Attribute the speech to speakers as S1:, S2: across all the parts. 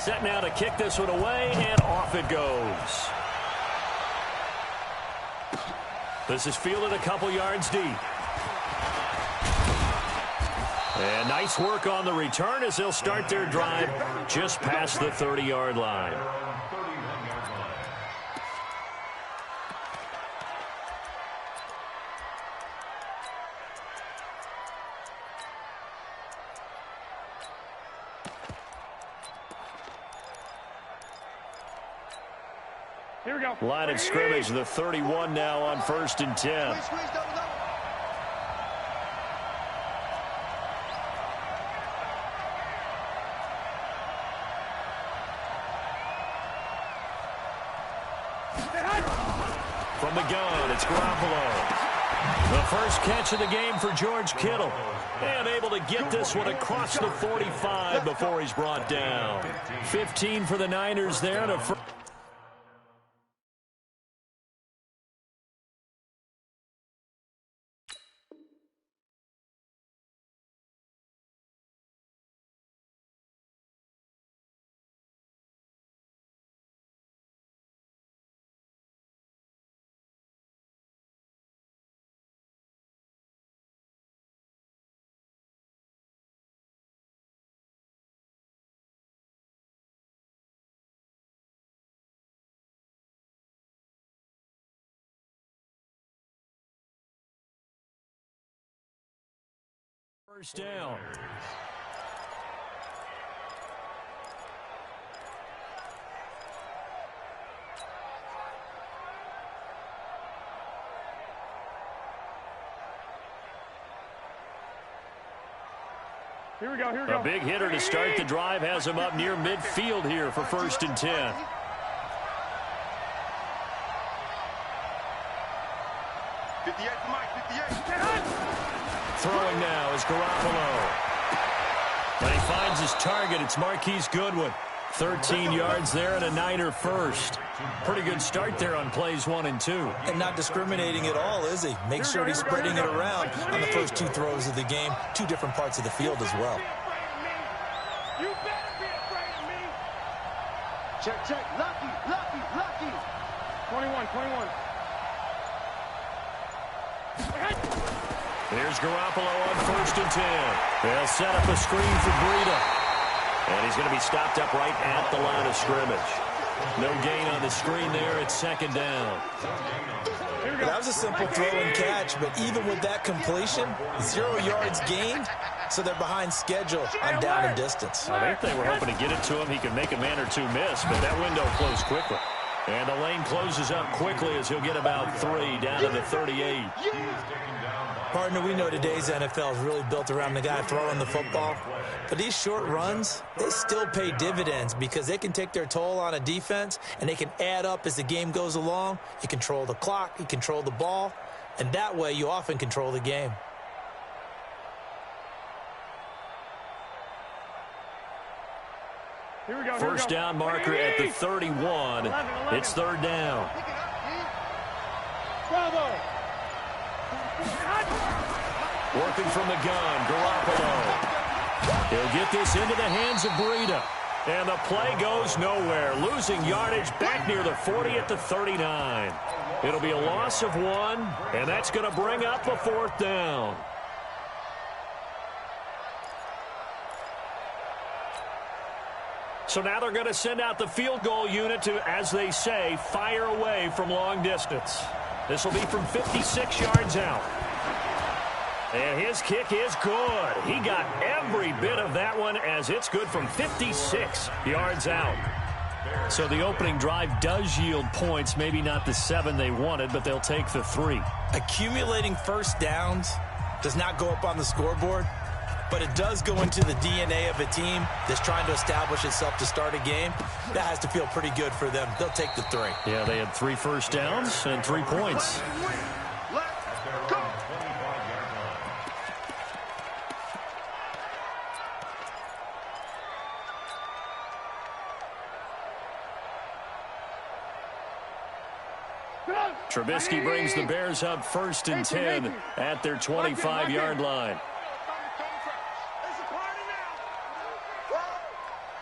S1: set now to kick this one away, and off it goes. This is fielded a couple yards deep. And nice work on the return as they'll start their drive just past the 30-yard line.
S2: Here we go.
S1: Line of scrimmage, the 31 now on 1st and 10. From the gun, it's Garoppolo. The first catch of the game for George Kittle. And able to get this one across the 45 before he's brought down. 15 for the Niners there. First down.
S2: Here we go, here we go.
S1: A big hitter to start the drive has him up near midfield here for 1st and 10. Throwing now is Garoppolo. And he finds his target. It's Marquise Goodwin. 13 yards there and a Niner first. Pretty good start there on plays 1 and 2.
S3: And not discriminating at all, is he? Make sure he's spreading it around on the first 2 throws of the game. 2 different parts of the field as well.
S2: You better be afraid of me.
S4: Check, check. Lucky, lucky, lucky.
S2: 21, 21.
S1: Here's Garoppolo on 1st and 10. They'll set up a screen for Breida. And he's going to be stopped up right at the line of scrimmage. No gain on the screen there. It's 2nd down.
S3: That was a simple throw and catch, but even with that completion, 0 yards gained, so they're behind schedule on down and distance.
S1: I think they were hoping to get it to him. He could make a man or 2 miss, but that window closed quickly. And the lane closes up quickly as he'll get about 3 down to the 38.
S3: Partner, we know today's NFL is really built around the guy throwing the football. But these short runs, they still pay dividends because they can take their toll on a defense and they can add up as the game goes along. You control the clock, you control the ball, and that way you often control the game.
S2: Here we go,
S1: First down marker at the 31. It's 3rd down.
S2: Bravo.
S1: Working from the gun, Garoppolo. He'll get this into the hands of Breida. And the play goes nowhere. Losing yardage back near the 40 at the 39. It'll be a loss of 1, and that's going to bring up a 4th down. So now they're going to send out the field goal unit to, as they say, fire away from long distance. This will be from 56 yards out. And his kick is good. He got every bit of that one as it's good from 56 yards out. So the opening drive does yield points, maybe not the 7 they wanted, but they'll take the 3.
S3: Accumulating first downs does not go up on the scoreboard, but it does go into the DNA of a team that's trying to establish itself to start a game. That has to feel pretty good for them. They'll take the 3.
S1: Yeah, they had 3 first downs and 3 points. Trubisky brings the Bears up 1st and 10 at their 25-yard line.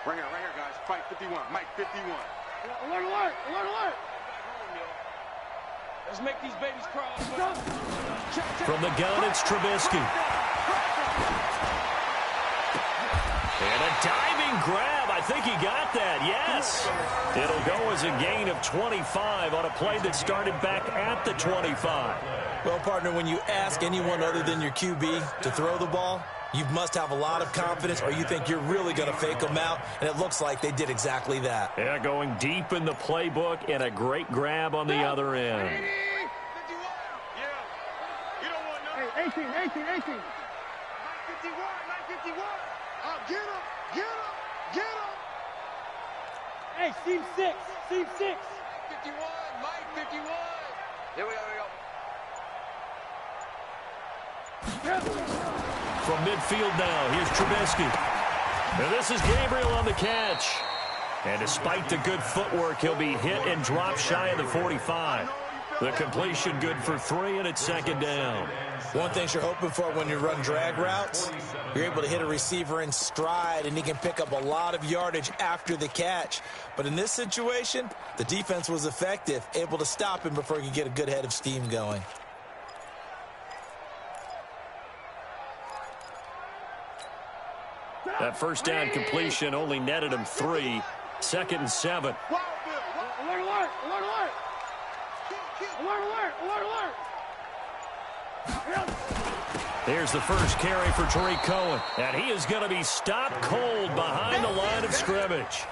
S4: Right here, guys. Fight.
S2: Mike 51. Mike 51.
S4: Alert, alert, alert, alert.
S2: Let's make these babies cry.
S1: From the gun, it's Trubisky. And a diving grab. I think he got that. Yes. It'll go as a gain of 25 on a play that started back at the 25.
S3: Well, partner, when you ask anyone other than your QB to throw the ball, you must have a lot of confidence, or you think you're really going to fake them out, and it looks like they did exactly that.
S1: Yeah, going deep in the playbook and a great grab on the other end.
S4: Hey, 18, 18, 18.
S2: 51. 51. Get him. Get him. Get him.
S4: Hey, seam 6, seam 6.
S2: 51. Mike 51. Here we go.
S1: From midfield now, here's Trubisky. And this is Gabriel on the catch. And despite the good footwork, he'll be hit and dropped shy of the 45. The completion good for 3, and it's second down.
S3: One thing you're hoping for when you run drag routes, you're able to hit a receiver in stride, and he can pick up a lot of yardage after the catch. But in this situation, the defense was effective, able to stop him before he could get a good head of steam going.
S1: That first down completion only netted him 3. Second and 7.
S4: Alert, alert, alert, alert. Alert, alert, alert, alert.
S1: Here's the first carry for Tariq Cohen. And he is going to be stopped cold behind the line of scrimmage.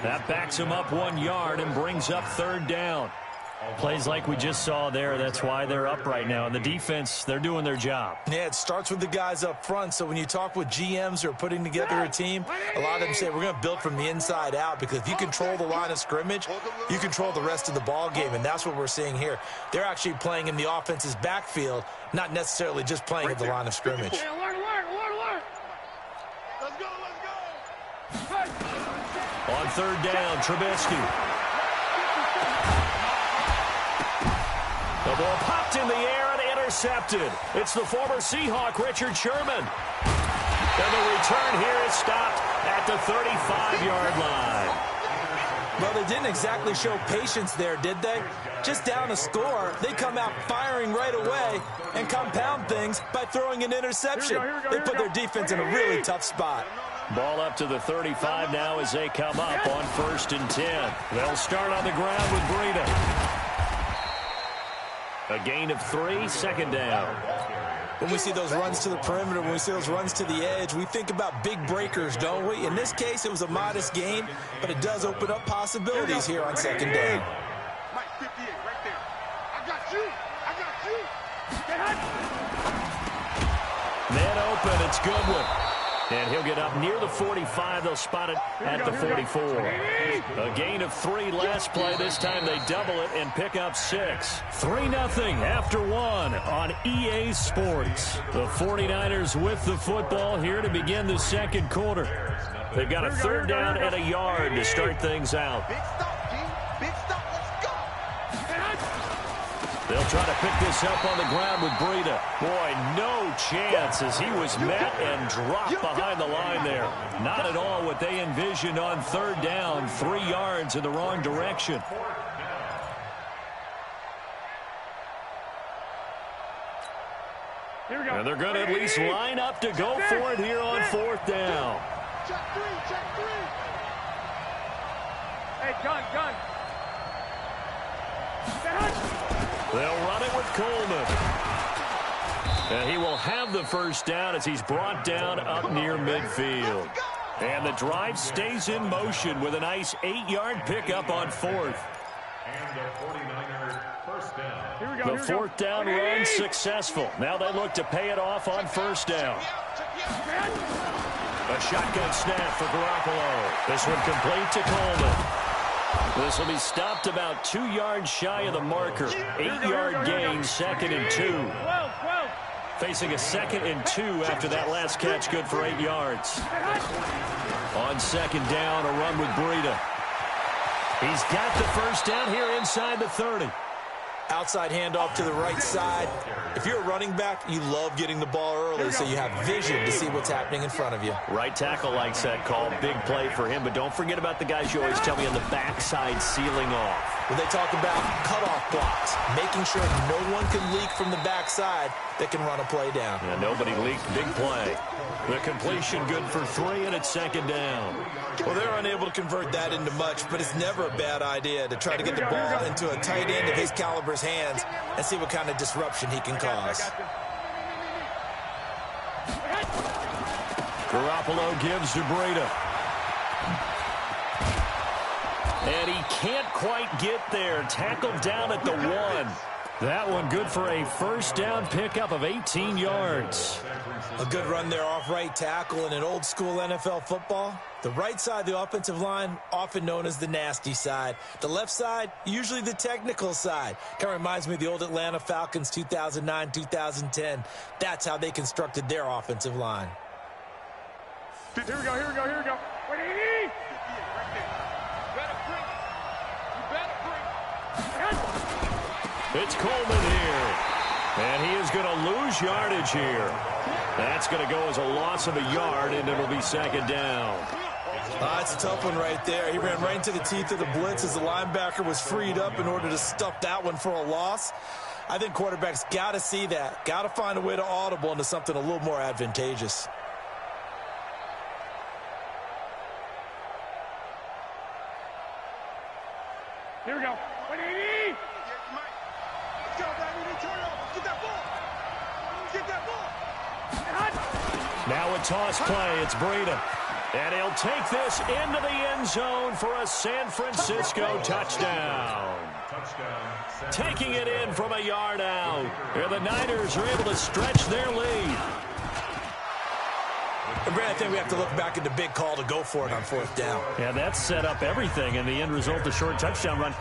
S1: That backs him up 1 yard and brings up third down. Plays like we just saw there, that's why they're up right now. And the defense, they're doing their job.
S3: Yeah, it starts with the guys up front. So when you talk with GMs who are putting together a team, a lot of them say we're going to build from the inside out, because if you control the line of scrimmage, you control the rest of the ball game, and that's what we're seeing here. They're actually playing in the offense's backfield, not necessarily just playing at the line of scrimmage.
S4: Hey, alert, alert, alert, alert.
S2: Let's go. Let's go.
S1: On third down, Trubisky. The ball popped in the air and intercepted. It's the former Seahawk, Richard Sherman. And the return here is stopped at the 35-yard line.
S3: Well, they didn't exactly show patience there, did they? Just down a score, they come out firing right away and compound things by throwing an interception. They put their defense in a really tough spot.
S1: Ball up to the 35 now as they come up on 1st and 10. They'll start on the ground with Breida. A gain of 3, second down.
S3: When we see those runs to the perimeter, when we see those runs to the edge, we think about big breakers, don't we? In this case, it was a modest gain, but it does open up possibilities here on second down.
S2: Mike 58, right there. I got you.
S1: Man open, it's Goodwin. And he'll get up near the 45. They'll spot it at the 44. A gain of 3 last play. This time they double it and pick up 6. 3-0 after 1 on EA Sports. The 49ers with the football here to begin the second quarter. They've got a third down and a yard to start things out.
S2: Big stop, G. Big stop. Let's go.
S1: They'll try to pick this up on the ground with Breida. Boy, no chance as he was met and dropped behind the line there. Not at all what they envisioned on third down. 3 yards in the wrong direction.
S4: Here we go.
S1: And they're going to at least line up to go for it here on 4th down.
S2: Check 3.
S4: Hey, gun.
S1: They'll run it with Coleman. And he will have the first down as he's brought down up near midfield. And the drive stays in motion with a nice 8-yard pickup on 4th.
S5: And the 49ers first down.
S1: The 4th down run successful. Now they look to pay it off on 1st down. A shotgun snap for Garoppolo. This one complete to Coleman. This will be stopped about 2 yards shy of the marker. 8-yard gain, 2nd and 2. Facing a 2nd and 2 after that last catch, good for 8 yards. On 2nd down, a run with Breida. He's got the first down here inside the 30.
S3: Outside handoff to the right side. If you're a running back, you love getting the ball early so you have vision to see what's happening in front of you.
S1: Right tackle likes that call. Big play for him, but don't forget about the guys you always tell me on the backside sealing off.
S3: When they talk about cutoff blocks, making sure no one can leak from the backside that can run a play down.
S1: Yeah, nobody leaked. Big play. The completion good for 3, and it's second down.
S3: Well, they're unable to convert that into much, but it's never a bad idea to try to get the ball into a tight end of his caliber's hands and see what kind of disruption he can cause.
S1: Garoppolo gives to Breida. And he can't quite get there. Tackled down at the 1. That one good for a first down pickup of 18 yards.
S3: A good run there off right tackle in an old school NFL football. The right side of the offensive line, often known as the nasty side. The left side, usually the technical side. Kind of reminds me of the old Atlanta Falcons 2009-2010. That's how they constructed their offensive line.
S4: Here we go, here we go, here we go. Wait,
S1: It's Coleman here. And he is going to lose yardage here. That's going to go as a loss of a yard, and it'll be second down.
S3: It's a tough one right there. He ran right into the teeth of the blitz as the linebacker was freed up in order to stuff that one for a loss. I think quarterbacks got to see that. Got to find a way to audible into something a little more advantageous.
S4: Here we go. Wait,
S1: Now a toss play. It's Breida. And he'll take this into the end zone for a San Francisco touchdown. Taking it in from a yard out. And the Niners are able to stretch their lead.
S3: And Brad, I think we have to look back at the big call to go for it on 4th down.
S1: Yeah, that set up everything, and the end result, the short touchdown run.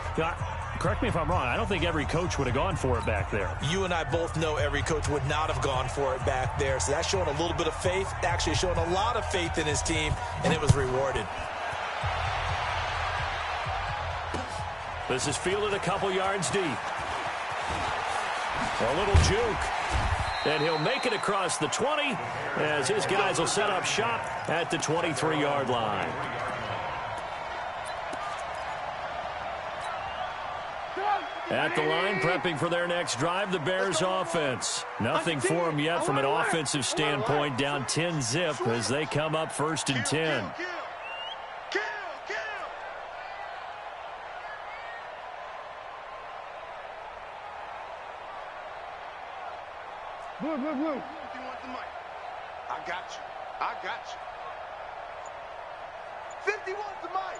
S1: Correct me if I'm wrong. I don't think every coach would have gone for it back there.
S3: You and I both know every coach would not have gone for it back there. So that's showing a little bit of faith, actually showing a lot of faith in his team, and it was rewarded.
S1: This is fielded a couple yards deep. A little juke. And he'll make it across the 20 as his guys will set up shop at the 23-yard line. At the line, prepping for their next drive, the Bears offense. Nothing for them yet from an offensive standpoint, down 10-zip as they come up 1st and 10.
S4: Blue.
S2: If you want the mic, I got you. I got you. 50 wants the mic.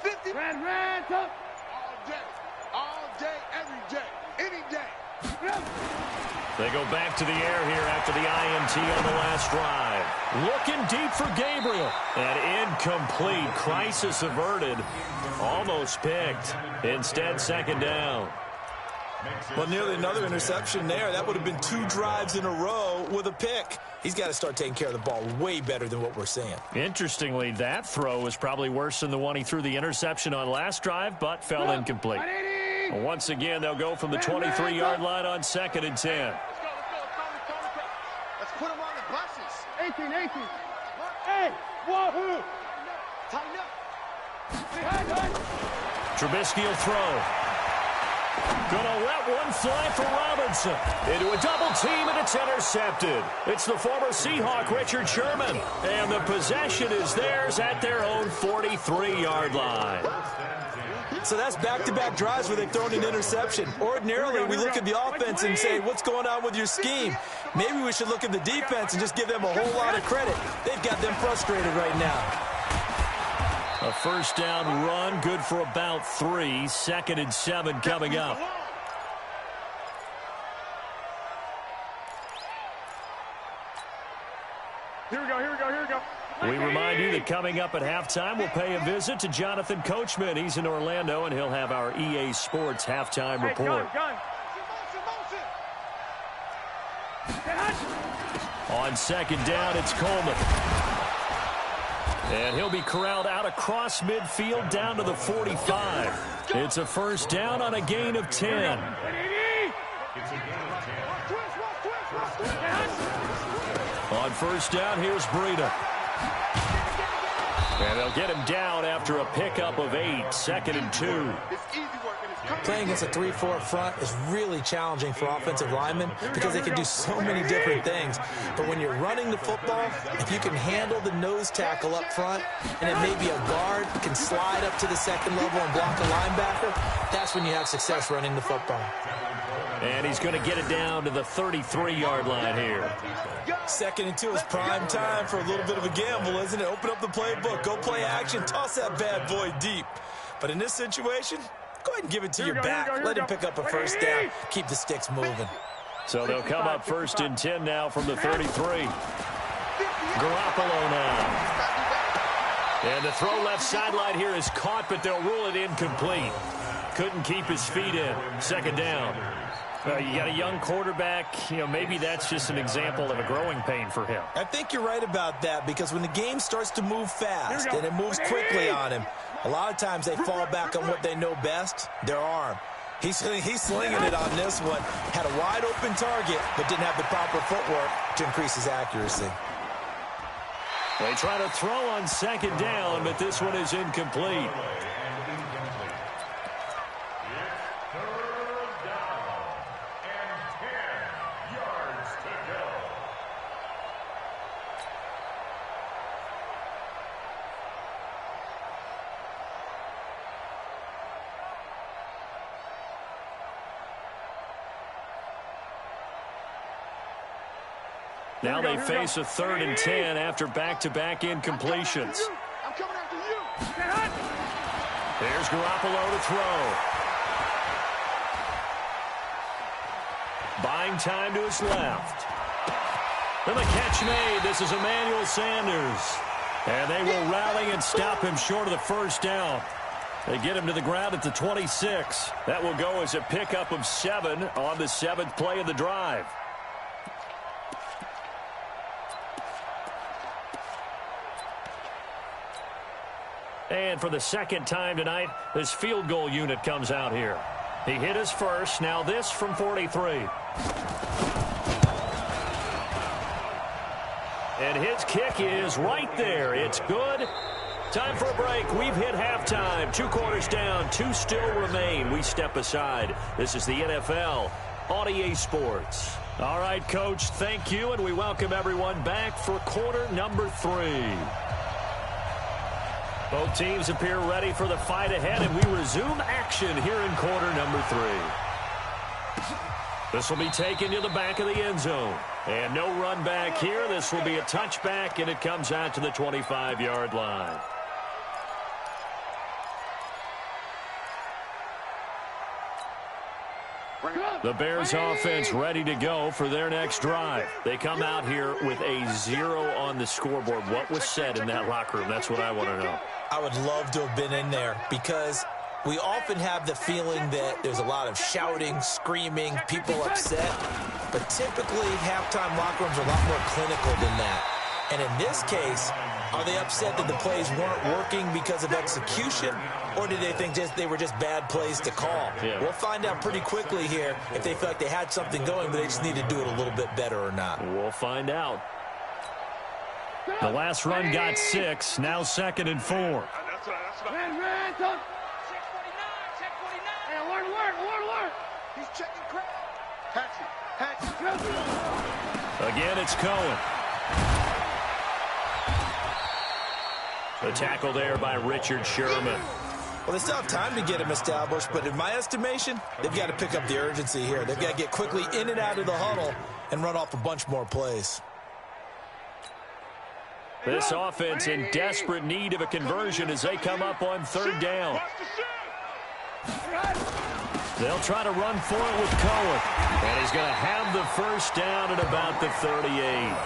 S2: 50.
S4: Red, up.
S2: All day, every day, any day.
S1: They go back to the air here after the INT on the last drive. Looking deep for Gabriel. And incomplete. Crisis averted. Almost picked. Instead, second down.
S3: Well, nearly another interception there. That would have been 2 drives in a row with a pick. He's got to start taking care of the ball way better than what we're seeing.
S1: Interestingly, that throw was probably worse than the one he threw the interception on last drive, but fell incomplete. Once again, they'll go from the 23-yard line on 2nd and 10.
S2: Let's put them on the buses.
S4: 18. Hey, wahoo.
S2: Tighten up.
S1: Trubisky will throw. Gonna let one fly for Robinson. Into a double team, and it's intercepted. It's the former Seahawk, Richard Sherman. And the possession is theirs at their own 43-yard line.
S3: So that's back-to-back drives where they've thrown an interception. Ordinarily, we look at the offense and say, what's going on with your scheme? Maybe we should look at the defense and just give them a whole lot of credit. They've got them frustrated right now.
S1: A first down run, good for about 3. 2nd and 7 coming up.
S4: Here we go.
S1: We remind you that coming up at halftime, we'll pay a visit to Jonathan Coachman. He's in Orlando, and he'll have our EA Sports halftime report.
S4: Gun.
S1: On 2nd down, it's Coleman. And he'll be corralled out across midfield down to the 45. It's a first down on a gain of 10.
S5: It's a gain of 10.
S1: On first down, here's Breida. And they'll get him down after a pickup of 8, 2nd and 2.
S3: Playing against a 3-4 front is really challenging for offensive linemen because they can do so many different things. But when you're running the football, if you can handle the nose tackle up front, and then maybe a guard can slide up to the second level and block a linebacker, that's when you have success running the football.
S1: And he's going to get it down to the 33-yard line here.
S3: 2nd and 2 is prime time for a little bit of a gamble, isn't it? Open up the playbook, go play action, toss that bad boy deep. But in this situation, go ahead and give it to your back. Let him pick up a first down. Keep the sticks moving.
S1: So they'll come up 1st and 10 now from the 33. Garoppolo now. And the throw left sideline here is caught, but they'll rule it incomplete. Couldn't keep his feet in. 2nd down. You got a young quarterback. Maybe that's just an example of a growing pain for him.
S3: I think you're right about that because when the game starts to move fast and it moves quickly on him, a lot of times they fall back on what they know best, their arm. He's slinging it on this one. Had a wide open target, but didn't have the proper footwork to increase his accuracy.
S1: They try to throw on 2nd down, but this one is incomplete. Now they face a 3rd and 10 after back-to-back incompletions.
S4: I'm coming after you.
S1: There's Garoppolo to throw. Buying time to his left. And the catch made. This is Emmanuel Sanders. And they will rally and stop him short of the 1st down. They get him to the ground at the 26. That will go as a pickup of 7 on the 7th play of the drive. And for the 2nd time tonight, this field goal unit comes out here. He hit his first. Now this from 43. And his kick is right there. It's good. Time for a break. We've hit halftime. 2 quarters down. 2 still remain. We step aside. This is the NFL on EA Sports. All right, Coach, thank you. And we welcome everyone back for quarter number 3. Both teams appear ready for the fight ahead, and we resume action here in quarter number 3. This will be taken to the back of the end zone. And no run back here. This will be a touchback, and it comes out to the 25-yard line. The Bears offense ready to go for their next drive. They come out here with a 0 on the scoreboard. What was said in that locker room? That's what I want to know.
S3: I would love to have been in there because we often have the feeling that there's a lot of shouting, screaming, people upset. But typically, halftime locker rooms are a lot more clinical than that. And in this case, are they upset that the plays weren't working because of execution, or did they think they were just bad plays to call?
S1: Yeah.
S3: We'll find out pretty quickly here if they feel like they had something going, but they just need to do it a little bit better or not.
S1: We'll find out. The last run got 6, now 2nd and 4.
S4: Ran, talk. Check 49. Hey, alert. He's checking crowd. Hatch it.
S1: Again, it's Cohen. The tackle there by Richard Sherman.
S3: Well, they still have time to get him established, but in my estimation, they've got to pick up the urgency here. They've got to get quickly in and out of the huddle and run off a bunch more plays.
S1: This offense in desperate need of a conversion as they come up on 3rd down. They'll try to run for it with Cohen. And he's going to have the 1st down at about the 38.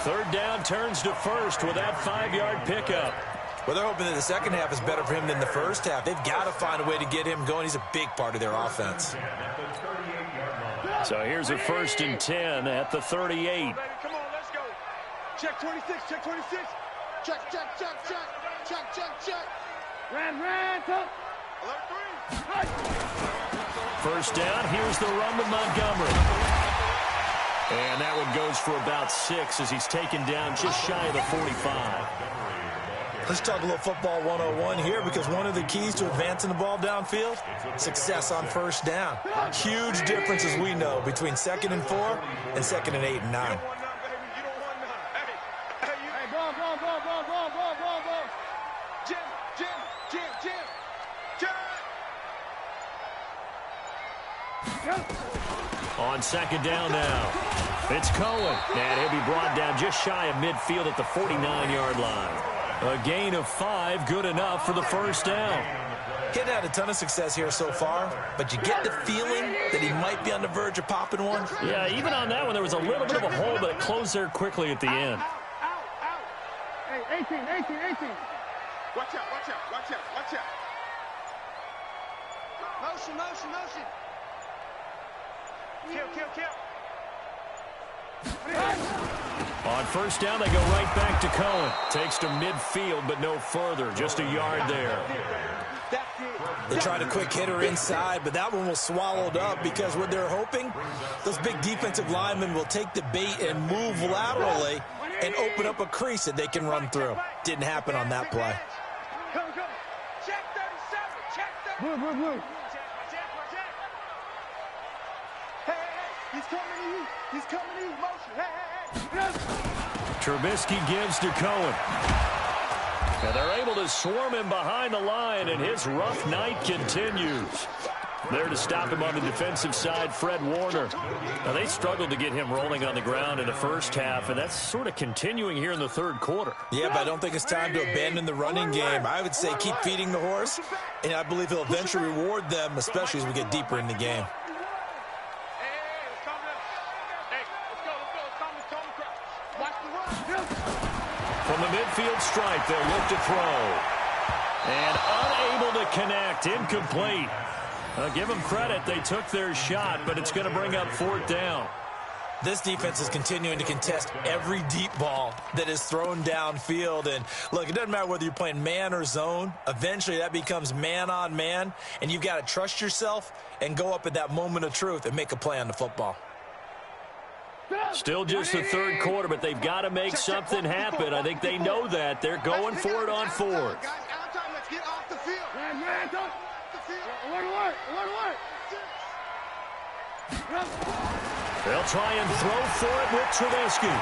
S1: 3rd down turns to 1st with that 5-yard pickup.
S3: Well, they're hoping that the second half is better for him than the first half. They've got to find a way to get him going. He's a big part of their offense.
S1: So here's a 1st and 10 at the 38.
S4: Come on, let's go. Check 26. Check 26. Check. Ran, talk. Alert 3.
S1: first down. Here's the run with Montgomery. And that one goes for about 6 as he's taken down just shy of the 45.
S3: Let's talk a little football 101 here, because one of the keys to advancing the ball downfield, success on first down. Huge difference, as we know, between 2nd and 4 and 2nd and 8 and 9.
S1: On 2nd down now, it's Cohen, and he'll be brought down just shy of midfield at the 49-yard line. A gain of 5, good enough for the first down.
S3: He hadn't had a ton of success here so far, but you get the feeling that he might be on the verge of popping one.
S1: Yeah, even on that one, there was a little bit of a hole, but it closed there quickly at the end.
S4: Hey, 18.
S2: Watch out. Motion. Kill.
S1: On first down, they go right back to Cohen. Takes to midfield, but no further. Just a yard there.
S3: They tried a quick hitter inside, but that one was swallowed up because what they're hoping, those big defensive linemen will take the bait and move laterally and open up a crease that they can run through. Didn't happen on that play.
S2: Go. Check 37.
S4: Blue.
S2: Hey. He's coming to you. Motion. Hey.
S1: Trubisky gives to Cohen. And they're able to swarm him behind the line, and his rough night continues. There to stop him on the defensive side, Fred Warner. Now, they struggled to get him rolling on the ground in the first half, and that's sort of continuing here in the third quarter.
S3: Yeah, but I don't think it's time to abandon the running game. I would say keep feeding the horse, and I believe he'll eventually reward them, especially as we get deeper in the game.
S1: From the midfield stripe, they'll look to throw. And unable to connect, incomplete. Give them credit, they took their shot, but it's going to bring up 4th down.
S3: This defense is continuing to contest every deep ball that is thrown downfield. And look, it doesn't matter whether you're playing man or zone. Eventually, that becomes man on man, and you've got to trust yourself and go up at that moment of truth and make a play on the football.
S1: Still just the third quarter, but they've got to make something happen. I think they know that. They're going for it on 4th.
S2: Let's get off the field.
S4: Man, alert.
S1: They'll try and throw for it with Trubisky.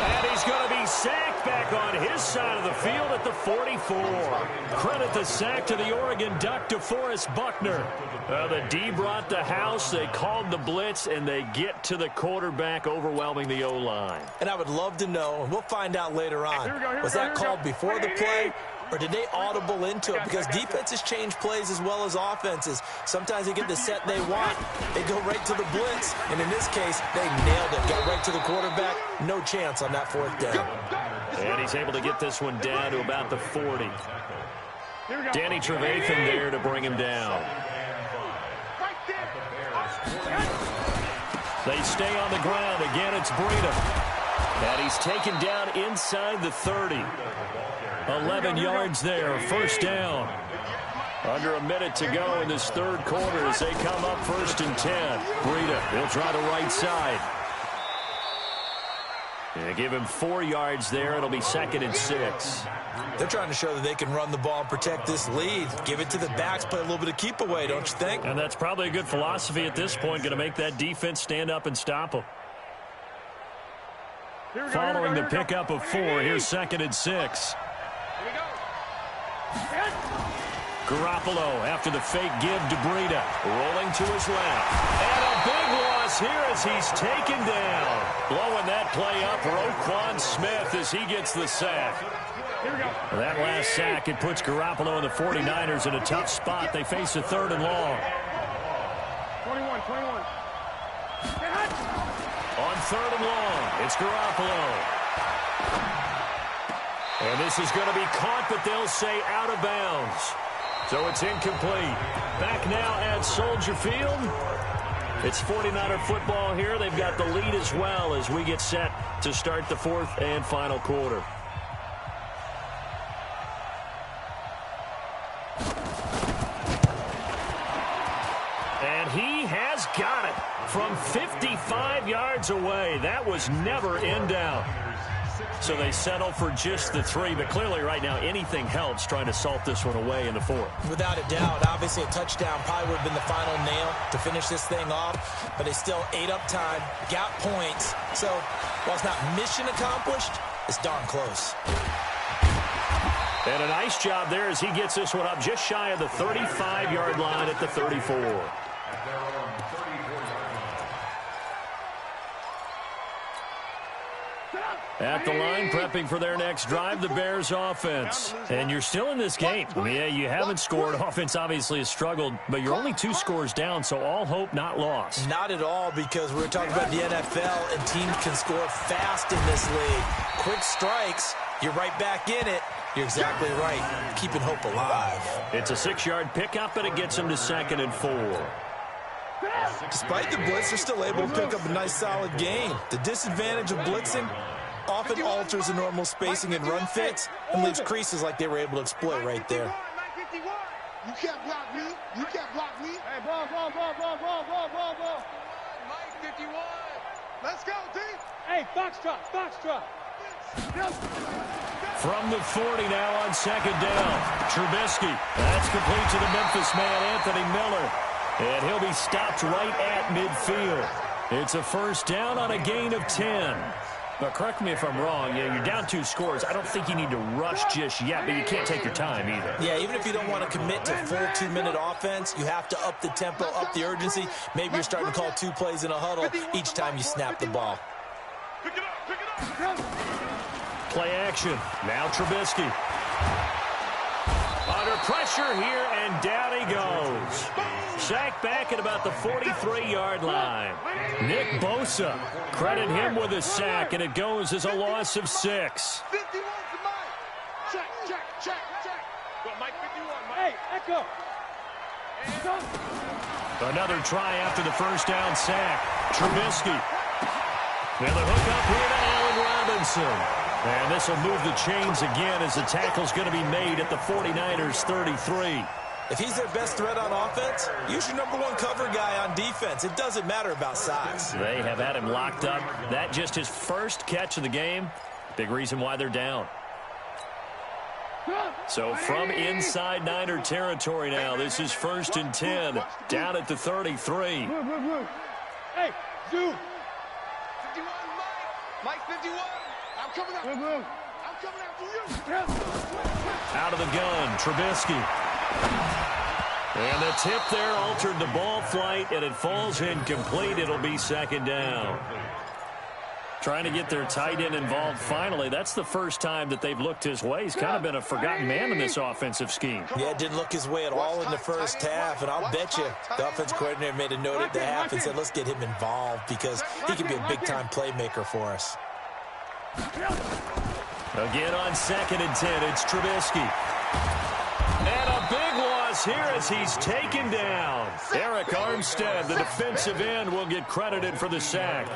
S1: And he's going to be sacked back on his side of the field at the 44. Credit the sack to the Oregon Duck, DeForest Buckner. The D brought the house, they called the blitz, and they get to the quarterback, overwhelming the O-line.
S3: And I would love to know, and we'll find out later on, was that called before the play, or did they audible into it? Because defenses change plays as well as offenses. Sometimes they get the set they want, they go right to the blitz, and in this case, they nailed it. Got right to the quarterback, no chance on that 4th down.
S1: And he's able to get this one down to about the 40. Danny Trevathan there to bring him down. They stay on the ground. Again, it's Breida. And he's taken down inside the 30. 11 yards there, first down. Under a minute to go in this third quarter as they come up 1st and 10. Breida, he'll try the right side. And give him 4 yards there. It'll be 2nd and 6.
S3: They're trying to show that they can run the ball and protect this lead. Give it to the backs, play a little bit of keep away, don't you think?
S1: And that's probably a good philosophy at this point, going to make that defense stand up and stop them. Following the pickup of 4, here's 2nd and 6. Garoppolo after the fake give to Breida. Rolling to his left. And a big loss here as he's taken down. Blowing that play up, Roquan Smith as he gets the sack. That last sack, it puts Garoppolo and the 49ers in a tough spot. They face a 3rd and long.
S4: 21.
S1: On 3rd and long, it's Garoppolo. And this is going to be caught, but they'll say out of bounds. So it's incomplete. Back now at Soldier Field. It's 49er football here. They've got the lead as well as we get set to start the 4th and final quarter. got it from 55 yards away. That was never in doubt. So they settle for just the 3, but clearly right now anything helps trying to salt this one away in the 4th.
S3: Without a doubt, obviously a touchdown probably would have been the final nail to finish this thing off, but they still ate up time, got points. So while it's not mission accomplished, it's darn close.
S1: And a nice job there as he gets this one up just shy of the 35-yard line at the 34. At the line, prepping for their next drive, the Bears offense. And you're still in this game. Yeah, you haven't scored. Offense obviously has struggled, but you're only 2 scores down, so all hope not lost.
S3: Not at all, because we're talking about the NFL, and teams can score fast in this league. Quick strikes, you're right back in it. You're exactly right. Keeping hope alive.
S1: It's a 6-yard pickup, and it gets them to 2nd and 4.
S3: Despite the blitz, they're still able to pick up a nice, solid gain. The disadvantage of blitzing often alters the normal spacing and run fits and leaves creases like they were able to exploit right there.
S4: You can't block me. You can't block me. Hey, ball. Mike 51. Let's go, D. Hey, Foxtrot.
S1: From the 40 now on 2nd down. Trubisky. That's complete to the Memphis man, Anthony Miller. And he'll be stopped right at midfield. It's a 1st down on a gain of 10. But correct me if I'm wrong, you're down 2 scores. I don't think you need to rush just yet, but you can't take your time either.
S3: Yeah, even if you don't want to commit to full 2-minute offense, you have to up the tempo, up the urgency. Maybe you're starting to call 2 plays in a huddle each time you snap the ball.
S2: Pick it up.
S1: Play action. Now Trubisky. Under pressure here, and down he goes. Sacked back at about the 43-yard line. Nick Bosa, credit him with a sack, and it goes as a loss of 6.
S4: 51 to Mike. Check.
S2: Go, Mike 51, Mike.
S4: Hey, Echo.
S1: Another try after the 1st down sack. Trubisky. Now the hook up here to Allen Robinson. And this will move the chains again as the tackle's going to be made at the 49ers 33.
S3: If he's their best threat on offense, use your #1 cover guy on defense. It doesn't matter about size.
S1: They have had him locked up. That just his first catch of the game. Big reason why they're down. So from inside Niner territory now, this is 1st and 10. Down at the 33.
S4: Hey, Zoo. 51, Mike 51. I'm coming after you.
S1: Out of the gun, Trubisky. And the tip there altered the ball flight, and it falls incomplete. It'll be 2nd down. Trying to get their tight end involved finally. That's the first time that they've looked his way. He's kind of been a forgotten man in this offensive scheme.
S3: Yeah, it didn't look his way at all in the 1st half, and I'll bet you the offense coordinator made a note at the half and said, let's get him involved because he can be a big-time playmaker for us.
S1: Again on 2nd and 10, it's Trubisky. And a big loss here as he's taken down. Eric Armstead, the defensive end, will get credited for the sack.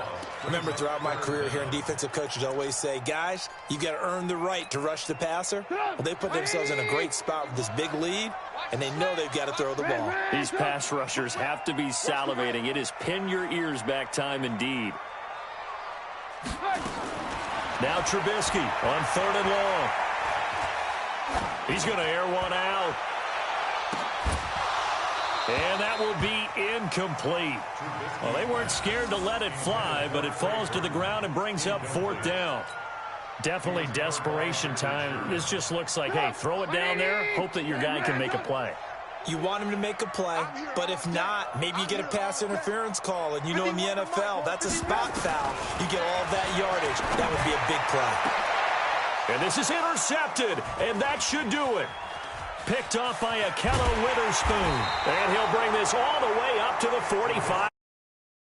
S3: Remember, throughout my career here in defensive coaches always say, guys, you got to earn the right to rush the passer. Well, they put themselves in a great spot with this big lead, and they know they've got to throw the ball.
S1: These pass rushers have to be salivating. It is pin your ears back time indeed. Now Trubisky on 3rd and long. He's going to air one out. And that will be incomplete. Well, they weren't scared to let it fly, but it falls to the ground and brings up 4th down. Definitely desperation time. This just looks like, hey, throw it down there, hope that your guy can make a play.
S3: You want him to make a play, but if not, maybe you get a pass interference call, and you know in the NFL, that's a spot foul. You get all of that yardage. That would be a big play.
S1: And this is intercepted, and that should do it. Picked off by Akello Witherspoon. And he'll bring this all the way up to the 45.